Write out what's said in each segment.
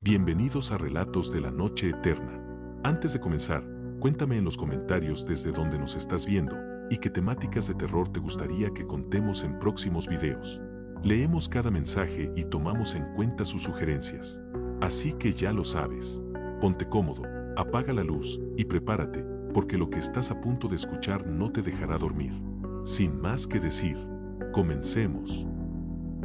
Bienvenidos a Relatos de la Noche Eterna. Antes de comenzar, cuéntame en los comentarios desde dónde nos estás viendo y qué temáticas de terror te gustaría que contemos en próximos videos. Leemos cada mensaje y tomamos en cuenta sus sugerencias. Así que ya lo sabes. Ponte cómodo, apaga la luz y prepárate, porque lo que estás a punto de escuchar no te dejará dormir. Sin más que decir, comencemos.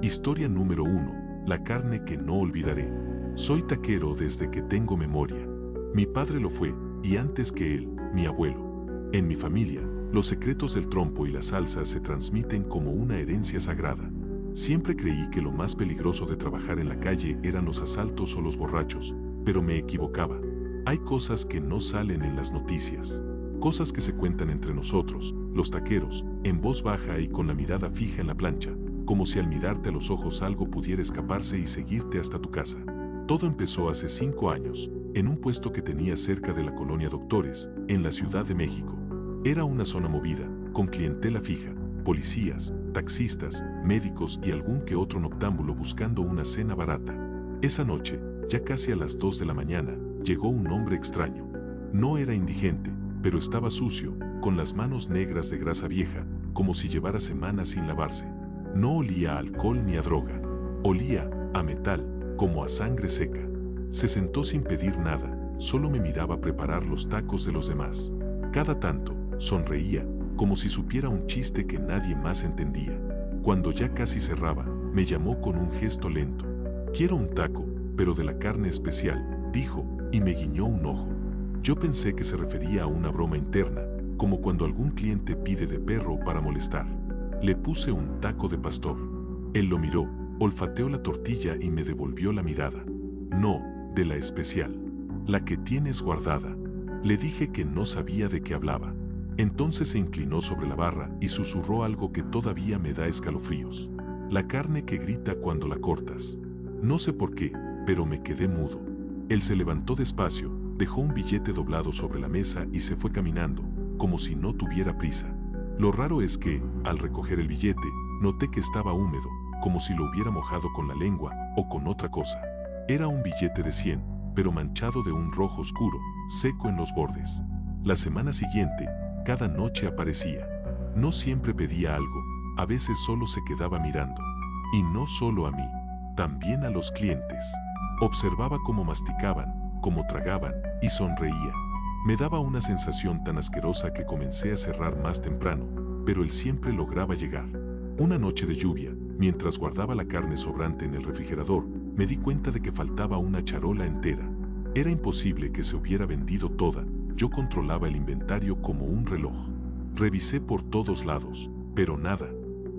Historia número 1. La carne que no olvidaré. Soy taquero desde que tengo memoria. Mi padre lo fue, y antes que él, mi abuelo. En mi familia, los secretos del trompo y la salsa se transmiten como una herencia sagrada. Siempre creí que lo más peligroso de trabajar en la calle eran los asaltos o los borrachos, pero me equivocaba. Hay cosas que no salen en las noticias. Cosas que se cuentan entre nosotros, los taqueros, en voz baja y con la mirada fija en la plancha, como si al mirarte a los ojos algo pudiera escaparse y seguirte hasta tu casa. Todo empezó hace 5 años, en un puesto que tenía cerca de la colonia Doctores, en la Ciudad de México. Era una zona movida, con clientela fija, policías, taxistas, médicos y algún que otro noctámbulo buscando una cena barata. Esa noche, ya casi a las 2 de la mañana, llegó un hombre extraño. No era indigente, pero estaba sucio, con las manos negras de grasa vieja, como si llevara semanas sin lavarse. No olía a alcohol ni a droga. Olía a metal, como a sangre seca. Se sentó sin pedir nada, solo me miraba preparar los tacos de los demás. Cada tanto, sonreía, como si supiera un chiste que nadie más entendía. Cuando ya casi cerraba, me llamó con un gesto lento. «Quiero un taco, pero de la carne especial», dijo, y me guiñó un ojo. Yo pensé que se refería a una broma interna, como cuando algún cliente pide de perro para molestar. Le puse un taco de pastor. Él lo miró, olfateó la tortilla y me devolvió la mirada. «No, de la especial. La que tienes guardada». Le dije que no sabía de qué hablaba. Entonces se inclinó sobre la barra y susurró algo que todavía me da escalofríos. «La carne que grita cuando la cortas». No sé por qué, pero me quedé mudo. Él se levantó despacio, dejó un billete doblado sobre la mesa y se fue caminando, como si no tuviera prisa. Lo raro es que, al recoger el billete, noté que estaba húmedo, como si lo hubiera mojado con la lengua o con otra cosa. Era un billete de 100, pero manchado de un rojo oscuro, seco en los bordes. La semana siguiente, cada noche aparecía. No siempre pedía algo, a veces solo se quedaba mirando. Y no solo a mí, también a los clientes. Observaba cómo masticaban, cómo tragaban, y sonreía. Me daba una sensación tan asquerosa que comencé a cerrar más temprano, pero él siempre lograba llegar. Una noche de lluvia, mientras guardaba la carne sobrante en el refrigerador, me di cuenta de que faltaba una charola entera. Era imposible que se hubiera vendido toda, yo controlaba el inventario como un reloj. Revisé por todos lados, pero nada.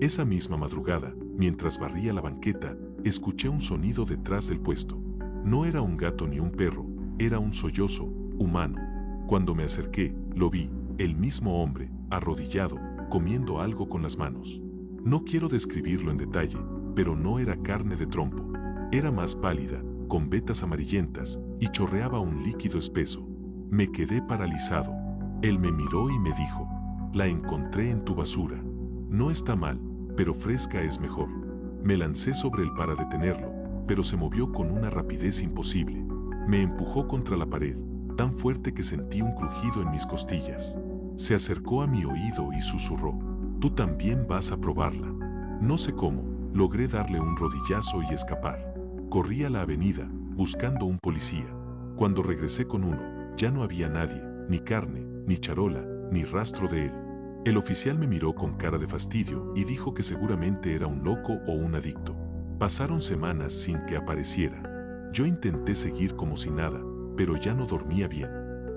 Esa misma madrugada, mientras barría la banqueta, escuché un sonido detrás del puesto. No era un gato ni un perro, era un sollozo humano. Cuando me acerqué, lo vi, el mismo hombre, arrodillado, comiendo algo con las manos. No quiero describirlo en detalle, pero no era carne de trompo. Era más pálida, con vetas amarillentas, y chorreaba un líquido espeso. Me quedé paralizado. Él me miró y me dijo: «La encontré en tu basura. No está mal, pero fresca es mejor». Me lancé sobre él para detenerlo, pero se movió con una rapidez imposible. Me empujó contra la pared, tan fuerte que sentí un crujido en mis costillas. Se acercó a mi oído y susurró: «Tú también vas a probarla». No sé cómo, logré darle un rodillazo y escapar. Corrí a la avenida, buscando un policía. Cuando regresé con uno, ya no había nadie, ni carne, ni charola, ni rastro de él. El oficial me miró con cara de fastidio y dijo que seguramente era un loco o un adicto. Pasaron semanas sin que apareciera. Yo intenté seguir como si nada, pero ya no dormía bien.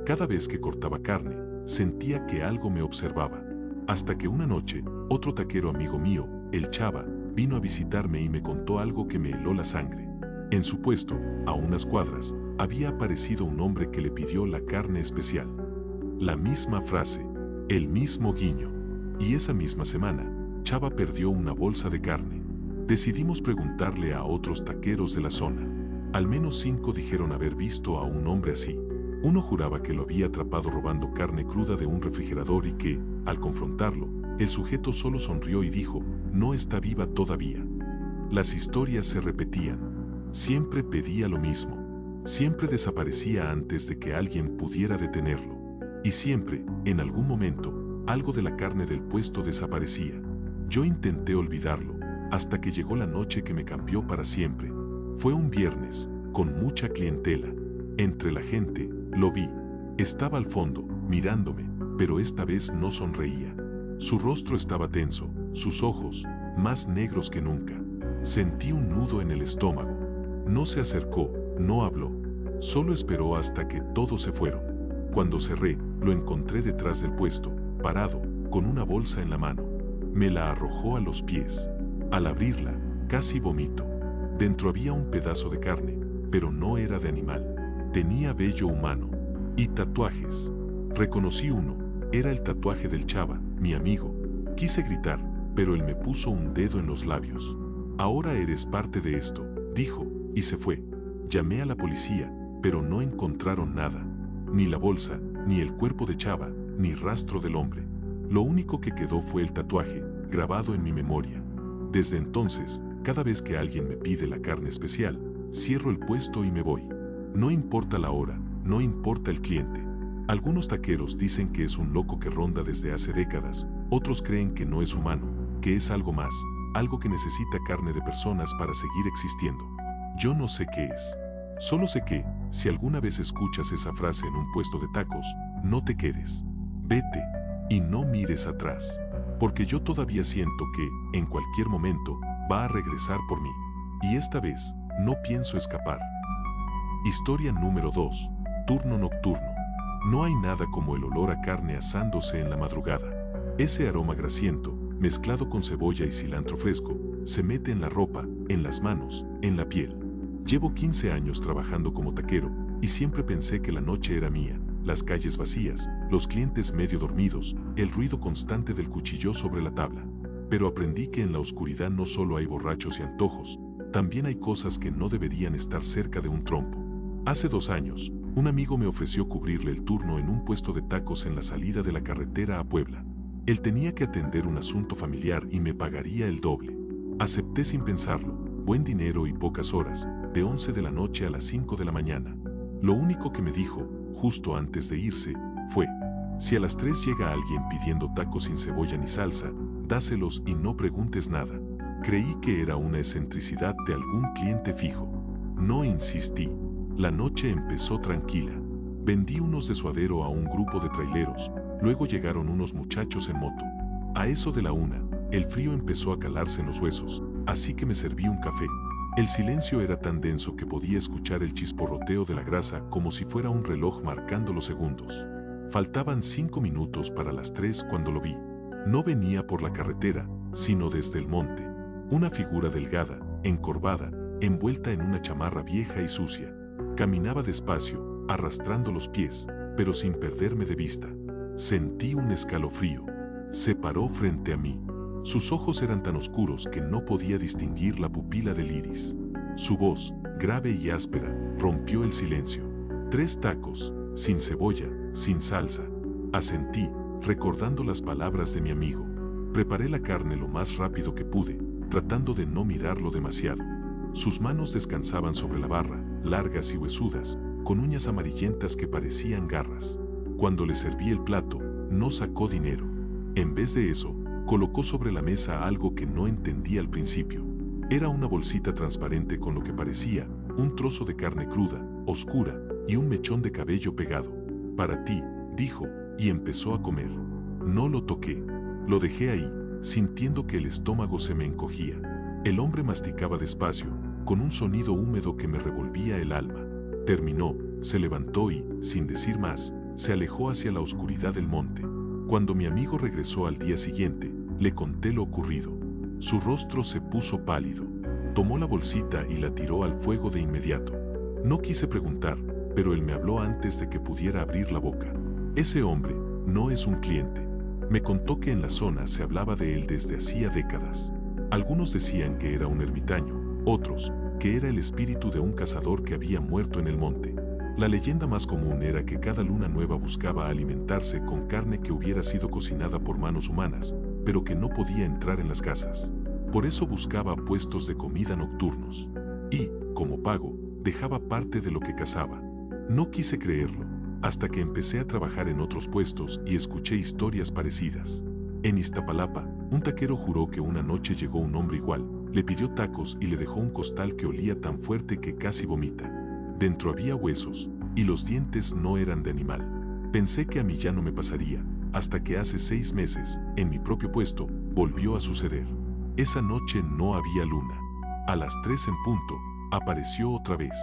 Cada vez que cortaba carne, sentía que algo me observaba. Hasta que una noche, otro taquero amigo mío, el Chava, vino a visitarme y me contó algo que me heló la sangre. En su puesto, a unas cuadras, había aparecido un hombre que le pidió la carne especial. La misma frase, el mismo guiño. Y esa misma semana, Chava perdió una bolsa de carne. Decidimos preguntarle a otros taqueros de la zona. Al menos 5 dijeron haber visto a un hombre así. Uno juraba que lo había atrapado robando carne cruda de un refrigerador y que, al confrontarlo, el sujeto solo sonrió y dijo: «No está viva todavía». Las historias se repetían. Siempre pedía lo mismo. Siempre desaparecía antes de que alguien pudiera detenerlo. Y siempre, en algún momento, algo de la carne del puesto desaparecía. Yo intenté olvidarlo, hasta que llegó la noche que me cambió para siempre. Fue un viernes, con mucha clientela. Entre la gente, lo vi. Estaba al fondo, mirándome, pero esta vez no sonreía. Su rostro estaba tenso, sus ojos, más negros que nunca. Sentí un nudo en el estómago. No se acercó, no habló. Solo esperó hasta que todos se fueron. Cuando cerré, lo encontré detrás del puesto, parado, con una bolsa en la mano. Me la arrojó a los pies. Al abrirla, casi vomito. Dentro había un pedazo de carne, pero no era de animal. Tenía vello humano. Y tatuajes. Reconocí uno. Era el tatuaje del Chava, mi amigo. Quise gritar, pero él me puso un dedo en los labios. Ahora eres parte de esto, dijo, y se fue. Llamé a la policía, pero no encontraron nada. Ni la bolsa, ni el cuerpo de Chava, ni rastro del hombre. Lo único que quedó fue el tatuaje, grabado en mi memoria. Desde entonces, cada vez que alguien me pide la carne especial, cierro el puesto y me voy. No importa la hora, no importa el cliente. Algunos taqueros dicen que es un loco que ronda desde hace décadas, otros creen que no es humano, que es algo más, algo que necesita carne de personas para seguir existiendo. Yo no sé qué es. Solo sé que, si alguna vez escuchas esa frase en un puesto de tacos, no te quedes. Vete, y no mires atrás. Porque yo todavía siento que, en cualquier momento, va a regresar por mí. Y esta vez, no pienso escapar. Historia número 2. Turno nocturno. No hay nada como el olor a carne asándose en la madrugada. Ese aroma grasiento, mezclado con cebolla y cilantro fresco, se mete en la ropa, en las manos, en la piel. Llevo 15 años trabajando como taquero, y siempre pensé que la noche era mía, las calles vacías, los clientes medio dormidos, el ruido constante del cuchillo sobre la tabla. Pero aprendí que en la oscuridad no solo hay borrachos y antojos, también hay cosas que no deberían estar cerca de un trompo. Hace 2 años, un amigo me ofreció cubrirle el turno en un puesto de tacos en la salida de la carretera a Puebla. Él tenía que atender un asunto familiar y me pagaría el doble. Acepté sin pensarlo, buen dinero y pocas horas, de 11 de la noche a las 5 de la mañana. Lo único que me dijo, justo antes de irse, fue: si a las 3 llega alguien pidiendo tacos sin cebolla ni salsa, dáselos y no preguntes nada. Creí que era una excentricidad de algún cliente fijo. No insistí. La noche empezó tranquila. Vendí unos de suadero a un grupo de traileros, luego llegaron unos muchachos en moto. A eso de la 1, el frío empezó a calarse en los huesos, así que me serví un café. El silencio era tan denso que podía escuchar el chisporroteo de la grasa como si fuera un reloj marcando los segundos. Faltaban 5 minutos para las 3 cuando lo vi. No venía por la carretera, sino desde el monte. Una figura delgada, encorvada, envuelta en una chamarra vieja y sucia. Caminaba despacio, arrastrando los pies, pero sin perderme de vista. Sentí un escalofrío. Se paró frente a mí. Sus ojos eran tan oscuros que no podía distinguir la pupila del iris. Su voz, grave y áspera, rompió el silencio. 3 tacos, sin cebolla, sin salsa. Asentí, recordando las palabras de mi amigo. Preparé la carne lo más rápido que pude, tratando de no mirarlo demasiado. Sus manos descansaban sobre la barra, largas y huesudas, con uñas amarillentas que parecían garras. Cuando le serví el plato, no sacó dinero. En vez de eso, colocó sobre la mesa algo que no entendí al principio. Era una bolsita transparente con lo que parecía un trozo de carne cruda, oscura, y un mechón de cabello pegado. Para ti, dijo, y empezó a comer. No lo toqué. Lo dejé ahí, sintiendo que el estómago se me encogía. El hombre masticaba despacio, con un sonido húmedo que me revolvía el alma. Terminó, se levantó y, sin decir más, se alejó hacia la oscuridad del monte. Cuando mi amigo regresó al día siguiente, le conté lo ocurrido. Su rostro se puso pálido. Tomó la bolsita y la tiró al fuego de inmediato. No quise preguntar, pero él me habló antes de que pudiera abrir la boca. Ese hombre no es un cliente. Me contó que en la zona se hablaba de él desde hacía décadas. Algunos decían que era un ermitaño, otros, que era el espíritu de un cazador que había muerto en el monte. La leyenda más común era que cada luna nueva buscaba alimentarse con carne que hubiera sido cocinada por manos humanas, pero que no podía entrar en las casas. Por eso buscaba puestos de comida nocturnos. Y, como pago, dejaba parte de lo que cazaba. No quise creerlo, hasta que empecé a trabajar en otros puestos y escuché historias parecidas. En Iztapalapa, un taquero juró que una noche llegó un hombre igual, le pidió tacos y le dejó un costal que olía tan fuerte que casi vomita. Dentro había huesos, y los dientes no eran de animal. Pensé que a mí ya no me pasaría, hasta que hace 6 meses, en mi propio puesto, volvió a suceder. Esa noche no había luna. A las 3 en punto, apareció otra vez.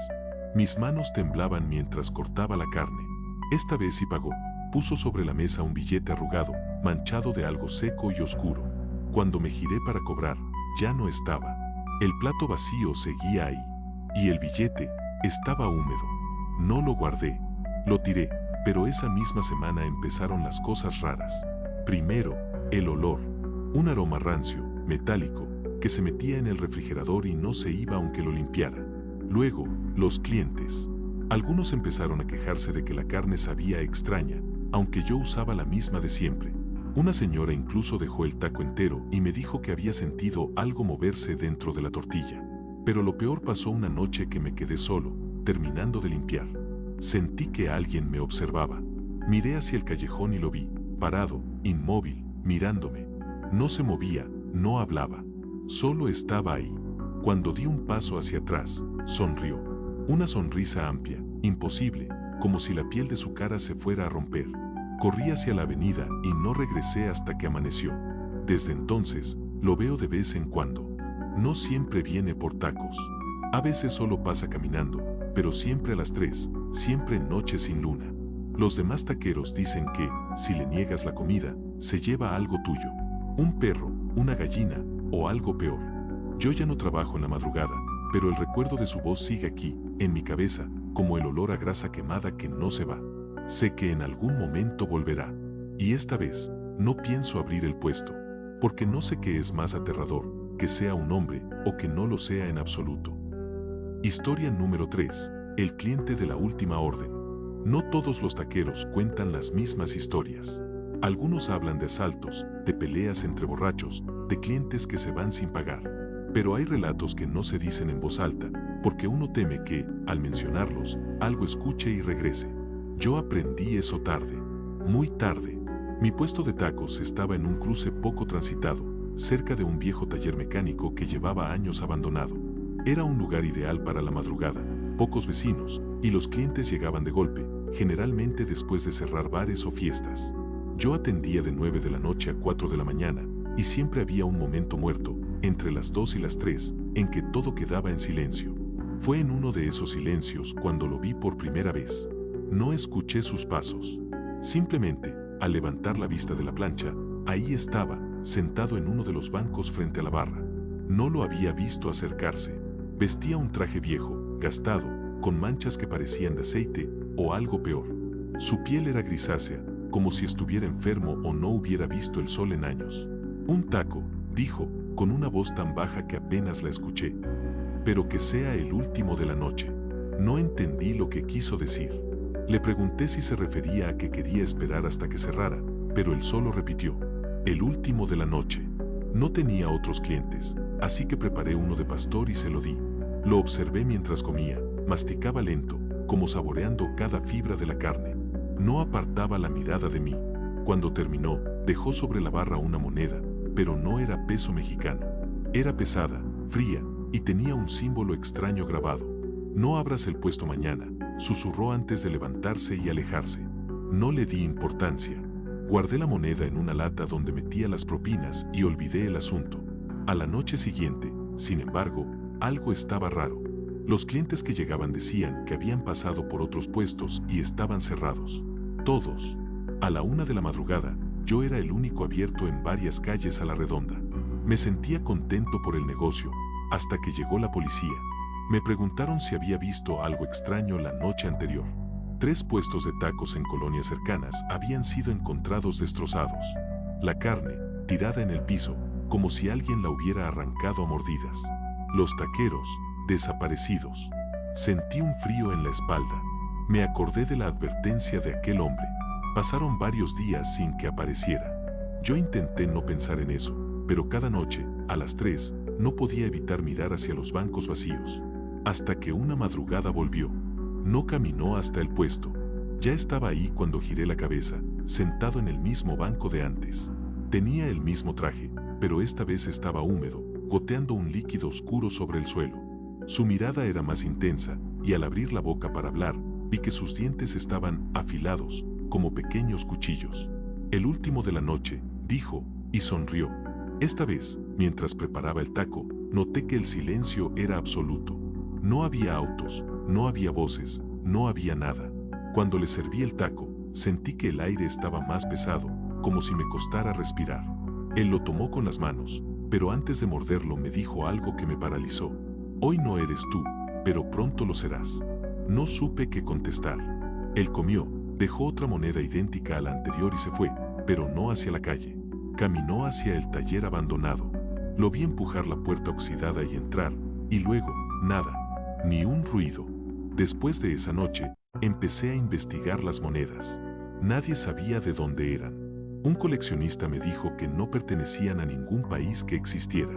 Mis manos temblaban mientras cortaba la carne. Esta vez sí pagó. Puso sobre la mesa un billete arrugado, manchado de algo seco y oscuro. Cuando me giré para cobrar, ya no estaba. El plato vacío seguía ahí. Y el billete estaba húmedo. No lo guardé. Lo tiré, pero esa misma semana empezaron las cosas raras. Primero, el olor. Un aroma rancio, metálico, que se metía en el refrigerador y no se iba aunque lo limpiara. Luego, los clientes. Algunos empezaron a quejarse de que la carne sabía extraña, aunque yo usaba la misma de siempre. Una señora incluso dejó el taco entero y me dijo que había sentido algo moverse dentro de la tortilla. Pero lo peor pasó una noche que me quedé solo, terminando de limpiar. Sentí que alguien me observaba. Miré hacia el callejón y lo vi, parado, inmóvil, mirándome. No se movía, no hablaba. Solo estaba ahí. Cuando di un paso hacia atrás, sonrió. Una sonrisa amplia, imposible, como si la piel de su cara se fuera a romper. Corrí hacia la avenida y no regresé hasta que amaneció. Desde entonces, lo veo de vez en cuando. No siempre viene por tacos. A veces solo pasa caminando, pero siempre a las 3, siempre en noche sin luna. Los demás taqueros dicen que, si le niegas la comida, se lleva algo tuyo. Un perro, una gallina, o algo peor. Yo ya no trabajo en la madrugada, pero el recuerdo de su voz sigue aquí, en mi cabeza, como el olor a grasa quemada que no se va. Sé que en algún momento volverá. Y esta vez, no pienso abrir el puesto, porque no sé qué es más aterrador, que sea un hombre, o que no lo sea en absoluto. Historia número 3. El cliente de la última orden. No todos los taqueros cuentan las mismas historias. Algunos hablan de asaltos, de peleas entre borrachos, de clientes que se van sin pagar. Pero hay relatos que no se dicen en voz alta, porque uno teme que, al mencionarlos, algo escuche y regrese. Yo aprendí eso tarde, muy tarde. Mi puesto de tacos estaba en un cruce poco transitado, cerca de un viejo taller mecánico que llevaba años abandonado. Era un lugar ideal para la madrugada, pocos vecinos, y los clientes llegaban de golpe, generalmente después de cerrar bares o fiestas. Yo atendía de 9 de la noche a 4 de la mañana, y siempre había un momento muerto, entre las 2 y las 3, en que todo quedaba en silencio. Fue en uno de esos silencios cuando lo vi por primera vez. No escuché sus pasos. Simplemente, al levantar la vista de la plancha, ahí estaba, sentado en uno de los bancos frente a la barra. No lo había visto acercarse. Vestía un traje viejo, gastado, con manchas que parecían de aceite, o algo peor. Su piel era grisácea, como si estuviera enfermo o no hubiera visto el sol en años. Un taco, dijo, con una voz tan baja que apenas la escuché. Pero que sea el último de la noche. No entendí lo que quiso decir. Le pregunté si se refería a que quería esperar hasta que cerrara, pero él solo repitió, el último de la noche. No tenía otros clientes, así que preparé uno de pastor y se lo di. Lo observé mientras comía, masticaba lento, como saboreando cada fibra de la carne. No apartaba la mirada de mí. Cuando terminó, dejó sobre la barra una moneda, pero no era peso mexicano. Era pesada, fría, y tenía un símbolo extraño grabado. No abras el puesto mañana, susurró antes de levantarse y alejarse. No le di importancia. Guardé la moneda en una lata donde metía las propinas y olvidé el asunto. A la noche siguiente, sin embargo, algo estaba raro. Los clientes que llegaban decían que habían pasado por otros puestos y estaban cerrados. Todos. A la 1 de la madrugada, yo era el único abierto en varias calles a la redonda. Me sentía contento por el negocio, hasta que llegó la policía. Me preguntaron si había visto algo extraño la noche anterior. 3 puestos de tacos en colonias cercanas habían sido encontrados destrozados. La carne, tirada en el piso, como si alguien la hubiera arrancado a mordidas. Los taqueros, desaparecidos. Sentí un frío en la espalda. Me acordé de la advertencia de aquel hombre. Pasaron varios días sin que apareciera. Yo intenté no pensar en eso, pero cada noche, a las 3, no podía evitar mirar hacia los bancos vacíos. hasta que una madrugada volvió. No caminó hasta el puesto. Ya estaba ahí cuando giré la cabeza, sentado en el mismo banco de antes. Tenía el mismo traje, pero esta vez estaba húmedo, goteando un líquido oscuro sobre el suelo. Su mirada era más intensa, y al abrir la boca para hablar, vi que sus dientes estaban afilados, como pequeños cuchillos. El último de la noche, dijo, y sonrió. Esta vez, mientras preparaba el taco, noté que el silencio era absoluto. No había autos, no había voces, no había nada. Cuando le serví el taco, sentí que el aire estaba más pesado, como si me costara respirar. Él lo tomó con las manos, pero antes de morderlo me dijo algo que me paralizó. Hoy no eres tú, pero pronto lo serás. No supe qué contestar. Él comió, dejó otra moneda idéntica a la anterior y se fue, pero no hacia la calle. Caminó hacia el taller abandonado. Lo vi empujar la puerta oxidada y entrar, y luego, nada, ni un ruido. Después de esa noche, empecé a investigar las monedas. Nadie sabía de dónde eran. Un coleccionista me dijo que no pertenecían a ningún país que existiera.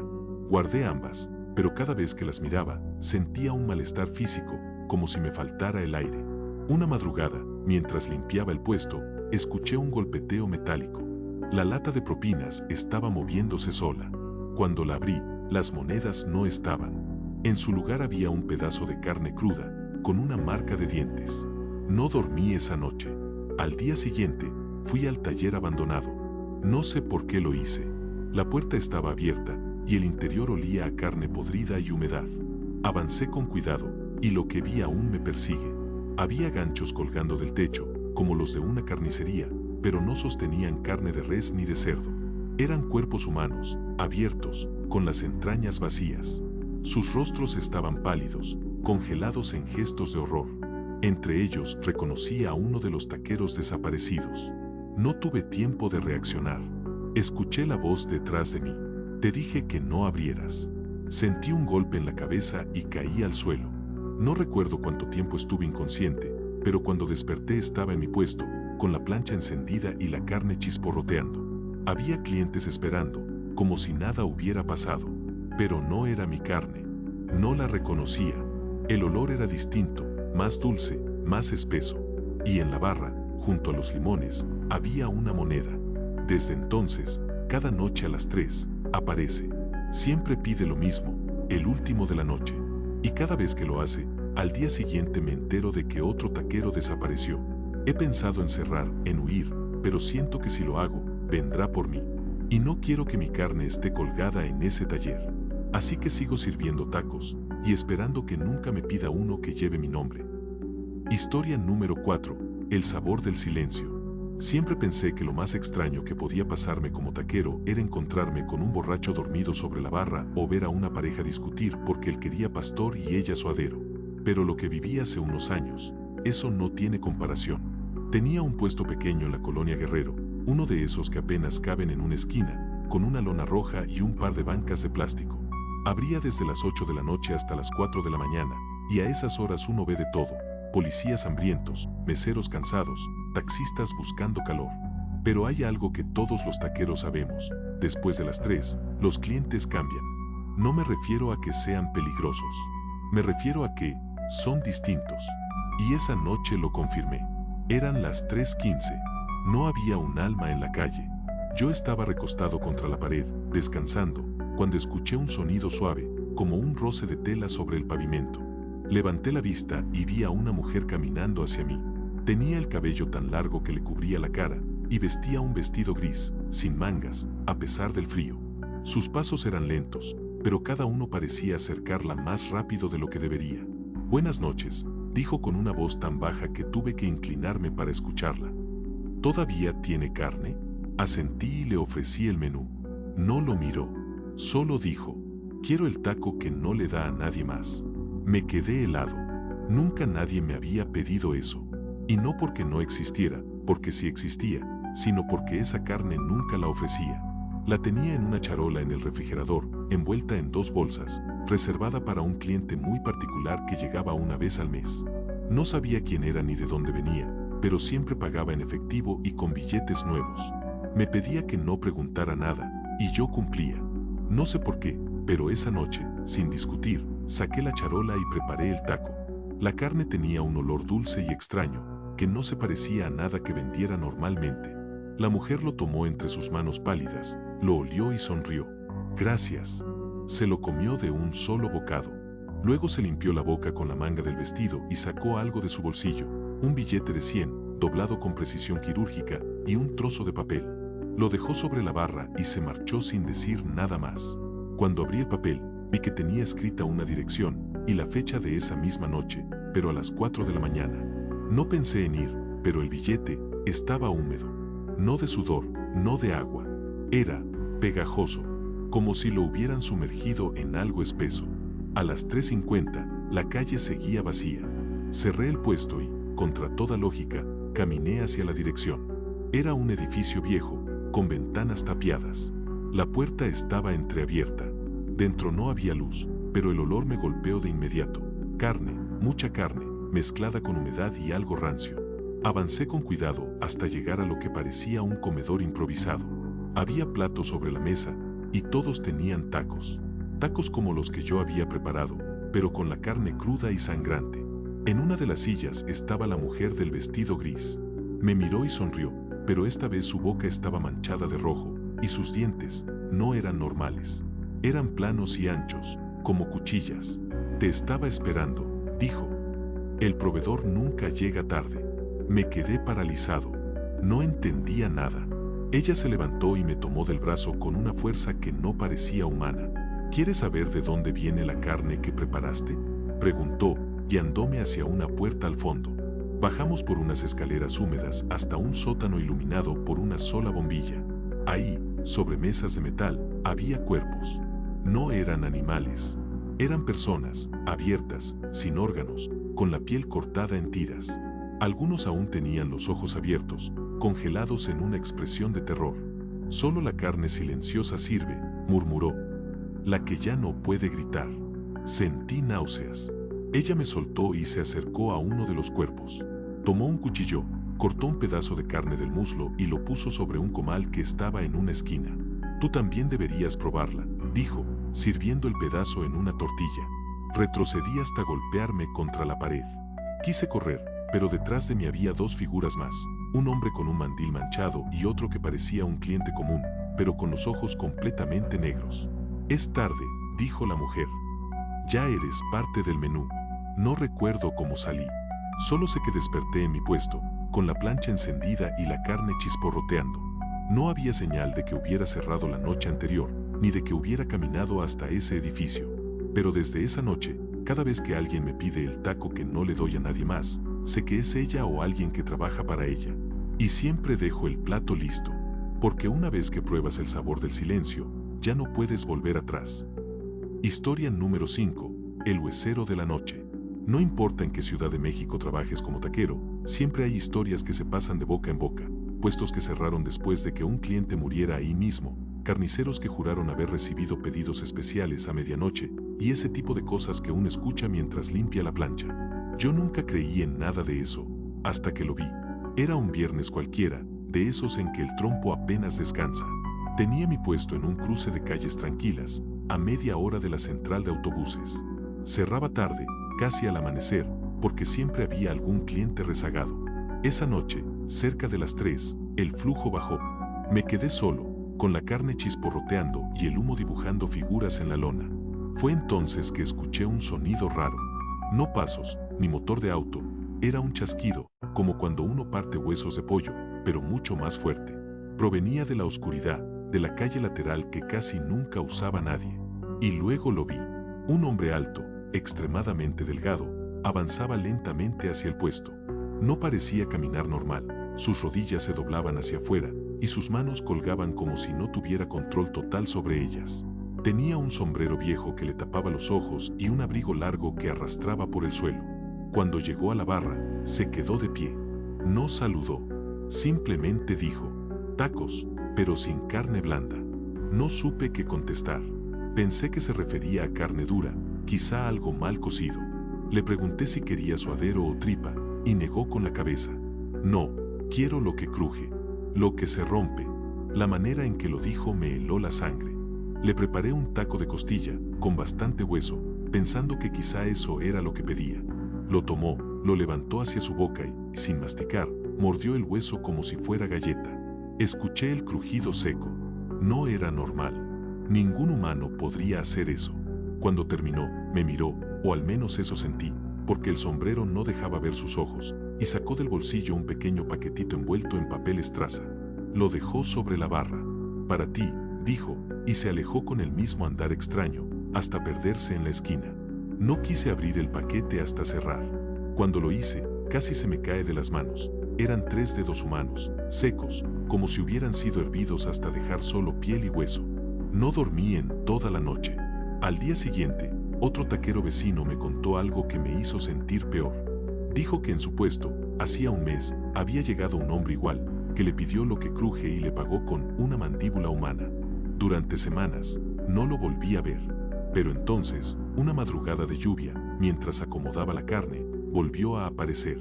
Guardé ambas, pero cada vez que las miraba, sentía un malestar físico, como si me faltara el aire. Una madrugada, mientras limpiaba el puesto, escuché un golpeteo metálico. La lata de propinas estaba moviéndose sola. Cuando la abrí, las monedas no estaban. En su lugar había un pedazo de carne cruda, con una marca de dientes. No dormí esa noche. Al día siguiente, fui al taller abandonado. No sé por qué lo hice. La puerta estaba abierta, y el interior olía a carne podrida y humedad. Avancé con cuidado, y lo que vi aún me persigue. Había ganchos colgando del techo, como los de una carnicería, pero no sostenían carne de res ni de cerdo. Eran cuerpos humanos, abiertos, con las entrañas vacías. Sus rostros estaban pálidos, congelados en gestos de horror. Entre ellos reconocí a uno de los taqueros desaparecidos. No tuve tiempo de reaccionar. Escuché la voz detrás de mí. Te dije que no abrieras. Sentí un golpe en la cabeza y caí al suelo. No recuerdo cuánto tiempo estuve inconsciente, pero cuando desperté estaba en mi puesto, con la plancha encendida y la carne chisporroteando. Había clientes esperando, como si nada hubiera pasado. Pero no era mi carne. No la reconocía. El olor era distinto, más dulce, más espeso. Y en la barra, junto a los limones, había una moneda. Desde entonces, cada noche a las 3, aparece. Siempre pide lo mismo, el último de la noche. Y cada vez que lo hace, al día siguiente me entero de que otro taquero desapareció. He pensado en cerrar, en huir, pero siento que si lo hago, vendrá por mí. Y no quiero que mi carne esté colgada en ese taller. Así que sigo sirviendo tacos, y esperando que nunca me pida uno que lleve mi nombre. Historia número 4. El sabor del silencio. Siempre pensé que lo más extraño que podía pasarme como taquero era encontrarme con un borracho dormido sobre la barra o ver a una pareja discutir porque él quería pastor y ella suadero. Pero lo que viví hace unos años, eso no tiene comparación. Tenía un puesto pequeño en la colonia Guerrero, uno de esos que apenas caben en una esquina, con una lona roja y un par de bancas de plástico. Abría desde las 8 de la noche hasta las 4 de la mañana, y a esas horas uno ve de todo. Policías hambrientos, meseros cansados, taxistas buscando calor. Pero hay algo que todos los taqueros sabemos: después de las 3, los clientes cambian. No me refiero a que sean peligrosos. Me refiero a que son distintos. Y esa noche lo confirmé. Eran las 3:15. No había un alma en la calle. Yo estaba recostado contra la pared, descansando, cuando escuché un sonido suave, como un roce de tela sobre el pavimento. Levanté la vista y vi a una mujer caminando hacia mí. Tenía el cabello tan largo que le cubría la cara, y vestía un vestido gris, sin mangas, a pesar del frío. Sus pasos eran lentos, pero cada uno parecía acercarla más rápido de lo que debería. Buenas noches, dijo con una voz tan baja que tuve que inclinarme para escucharla. ¿Todavía tiene carne? Asentí y le ofrecí el menú. No lo miró. Solo dijo: quiero el taco que no le da a nadie más. Me quedé helado. Nunca nadie me había pedido eso. Y no porque no existiera, porque sí existía, sino porque esa carne nunca la ofrecía. La tenía en una charola en el refrigerador, envuelta en 2 bolsas, reservada para un cliente muy particular que llegaba una vez al mes. No sabía quién era ni de dónde venía, pero siempre pagaba en efectivo y con billetes nuevos. Me pedía que no preguntara nada, y yo cumplía. No sé por qué, pero esa noche, sin discutir, Saqué la charola y preparé el taco. La carne tenía un olor dulce y extraño, que no se parecía a nada que vendiera normalmente. La mujer lo tomó entre sus manos pálidas, lo olió y sonrió. Gracias. Se lo comió de un solo bocado. Luego se limpió la boca con la manga del vestido y sacó algo de su bolsillo, un billete de 100, doblado con precisión quirúrgica, y un trozo de papel. Lo dejó sobre la barra y se marchó sin decir nada más. Cuando abrí el papel, vi que tenía escrita una dirección y la fecha de esa misma noche, pero a las 4 de la mañana. No pensé en ir, pero el billete estaba húmedo. No de sudor, no de agua. Era pegajoso, como si lo hubieran sumergido en algo espeso. A las 3:50, la calle seguía vacía. Cerré el puesto y, contra toda lógica, caminé hacia la dirección. Era un edificio viejo, con ventanas tapiadas. La puerta estaba entreabierta. Dentro no había luz, pero el olor me golpeó de inmediato. Carne, mucha carne, mezclada con humedad y algo rancio. Avancé con cuidado hasta llegar a lo que parecía un comedor improvisado. Había platos sobre la mesa, y todos tenían tacos. Tacos como los que yo había preparado, pero con la carne cruda y sangrante. En una de las sillas estaba la mujer del vestido gris. Me miró y sonrió, pero esta vez su boca estaba manchada de rojo, y sus dientes no eran normales. Eran planos y anchos, como cuchillas. Te estaba esperando, dijo. El proveedor nunca llega tarde. Me quedé paralizado. No entendía nada. Ella se levantó y me tomó del brazo con una fuerza que no parecía humana. ¿Quieres saber de dónde viene la carne que preparaste?, preguntó, guiándome hacia una puerta al fondo. Bajamos por unas escaleras húmedas hasta un sótano iluminado por una sola bombilla. Ahí, sobre mesas de metal, había cuerpos. No eran animales. Eran personas, abiertas, sin órganos, con la piel cortada en tiras. Algunos aún tenían los ojos abiertos, congelados en una expresión de terror. Solo la carne silenciosa sirve, murmuró. La que ya no puede gritar. Sentí náuseas. Ella me soltó y se acercó a uno de los cuerpos. Tomó un cuchillo, cortó un pedazo de carne del muslo y lo puso sobre un comal que estaba en una esquina. Tú también deberías probarla, dijo, sirviendo el pedazo en una tortilla. Retrocedí hasta golpearme contra la pared. Quise correr, pero detrás de mí había dos figuras más, un hombre con un mandil manchado y otro que parecía un cliente común, pero con los ojos completamente negros. Es tarde, dijo la mujer. Ya eres parte del menú. No recuerdo cómo salí. Solo sé que desperté en mi puesto, con la plancha encendida y la carne chisporroteando. No había señal de que hubiera cerrado la noche anterior, ni de que hubiera caminado hasta ese edificio. Pero desde esa noche, cada vez que alguien me pide el taco que no le doy a nadie más, sé que es ella o alguien que trabaja para ella. Y siempre dejo el plato listo, porque una vez que pruebas el sabor del silencio, ya no puedes volver atrás. Historia número 5. El huesero de la noche. No importa en qué ciudad de México trabajes como taquero, siempre hay historias que se pasan de boca en boca, puestos que cerraron después de que un cliente muriera ahí mismo, carniceros que juraron haber recibido pedidos especiales a medianoche, y ese tipo de cosas que uno escucha mientras limpia la plancha. Yo nunca creí en nada de eso, hasta que lo vi. Era un viernes cualquiera, de esos en que el trompo apenas descansa. Tenía mi puesto en un cruce de calles tranquilas, a media hora de la central de autobuses. Cerraba tarde, casi al amanecer, porque siempre había algún cliente rezagado. Esa noche, cerca de las 3, el flujo bajó. Me quedé solo, con la carne chisporroteando y el humo dibujando figuras en la lona. Fue entonces que escuché un sonido raro. No pasos, ni motor de auto, era un chasquido, como cuando uno parte huesos de pollo, pero mucho más fuerte. Provenía de la oscuridad, de la calle lateral que casi nunca usaba nadie. Y luego lo vi. Un hombre alto, extremadamente delgado, avanzaba lentamente hacia el puesto. No parecía caminar normal, sus rodillas se doblaban hacia afuera, y sus manos colgaban como si no tuviera control total sobre ellas. Tenía un sombrero viejo que le tapaba los ojos y un abrigo largo que arrastraba por el suelo. Cuando llegó a la barra, se quedó de pie. No saludó. Simplemente dijo, tacos, pero sin carne blanda. No supe qué contestar. Pensé que se refería a carne dura, quizá algo mal cocido. Le pregunté si quería suadero o tripa, y negó con la cabeza. No, quiero lo que cruje, lo que se rompe. La manera en que lo dijo me heló la sangre. Le preparé un taco de costilla, con bastante hueso, pensando que quizá eso era lo que pedía. Lo tomó, lo levantó hacia su boca y, sin masticar, mordió el hueso como si fuera galleta. Escuché el crujido seco. No era normal. Ningún humano podría hacer eso. Cuando terminó, me miró, o al menos eso sentí, porque el sombrero no dejaba ver sus ojos, y sacó del bolsillo un pequeño paquetito envuelto en papel estraza. Lo dejó sobre la barra. Para ti, dijo, y se alejó con el mismo andar extraño, hasta perderse en la esquina. No quise abrir el paquete hasta cerrar. Cuando lo hice, casi se me cae de las manos. Eran 3 dedos humanos, secos, como si hubieran sido hervidos hasta dejar solo piel y hueso. No dormí en toda la noche. Al día siguiente, otro taquero vecino me contó algo que me hizo sentir peor. Dijo que en su puesto, hacía un mes, había llegado un hombre igual, que le pidió lo que cruje y le pagó con una mandíbula humana. Durante semanas, no lo volví a ver. Pero entonces, una madrugada de lluvia, mientras acomodaba la carne, volvió a aparecer.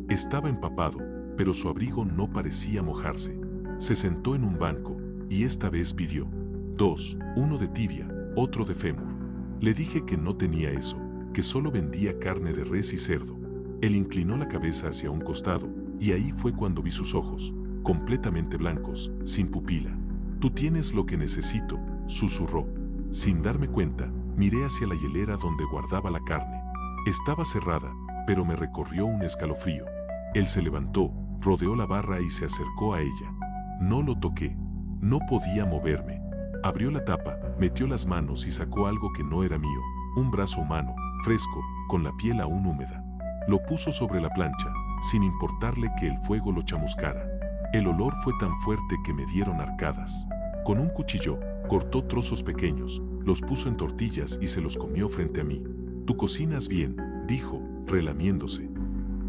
Estaba empapado, pero su abrigo no parecía mojarse. Se sentó en un banco, y esta vez pidió 2, uno de tibia, otro de fémur. Le dije que no tenía eso, que solo vendía carne de res y cerdo. Él inclinó la cabeza hacia un costado, y ahí fue cuando vi sus ojos, completamente blancos, sin pupila. Tú tienes lo que necesito, susurró. Sin darme cuenta, miré hacia la hielera donde guardaba la carne. Estaba cerrada, pero me recorrió un escalofrío. Él se levantó, rodeó la barra y se acercó a ella. No lo toqué. No podía moverme. Abrió la tapa, metió las manos y sacó algo que no era mío, un brazo humano, fresco, con la piel aún húmeda. Lo puso sobre la plancha, sin importarle que el fuego lo chamuscara. El olor fue tan fuerte que me dieron arcadas. Con un cuchillo, cortó trozos pequeños, los puso en tortillas y se los comió frente a mí. Tú cocinas bien, dijo, relamiéndose.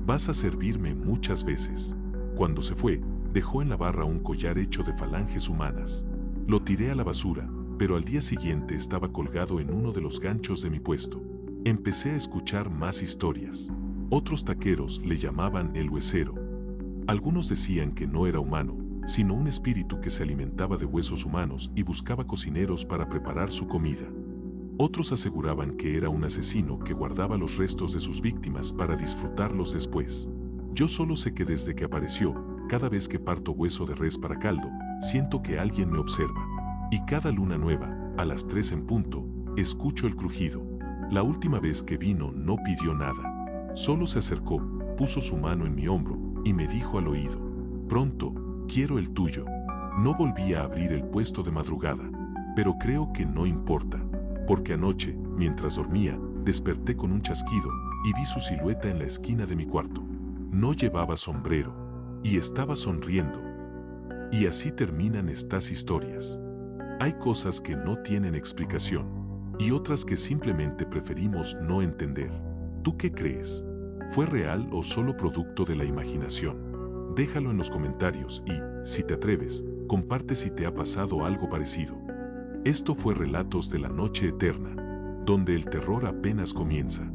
Vas a servirme muchas veces. Cuando se fue, dejó en la barra un collar hecho de falanges humanas. Lo tiré a la basura, pero al día siguiente estaba colgado en uno de los ganchos de mi puesto. Empecé a escuchar más historias. Otros taqueros le llamaban el huesero. Algunos decían que no era humano, sino un espíritu que se alimentaba de huesos humanos y buscaba cocineros para preparar su comida. Otros aseguraban que era un asesino que guardaba los restos de sus víctimas para disfrutarlos después. Yo solo sé que desde que apareció, cada vez que parto hueso de res para caldo, siento que alguien me observa. Y cada luna nueva, a las 3 en punto, escucho el crujido. La última vez que vino no pidió nada. Solo se acercó, puso su mano en mi hombro y me dijo al oído: pronto, quiero el tuyo. No volví a abrir el puesto de madrugada, pero creo que no importa, porque anoche, mientras dormía, desperté con un chasquido y vi su silueta en la esquina de mi cuarto. No llevaba sombrero y estaba sonriendo. Y así terminan estas historias. Hay cosas que no tienen explicación y otras que simplemente preferimos no entender. ¿Tú qué crees? ¿Fue real o solo producto de la imaginación? Déjalo en los comentarios y, si te atreves, comparte si te ha pasado algo parecido. Esto fue Relatos de la Noche Eterna, donde el terror apenas comienza.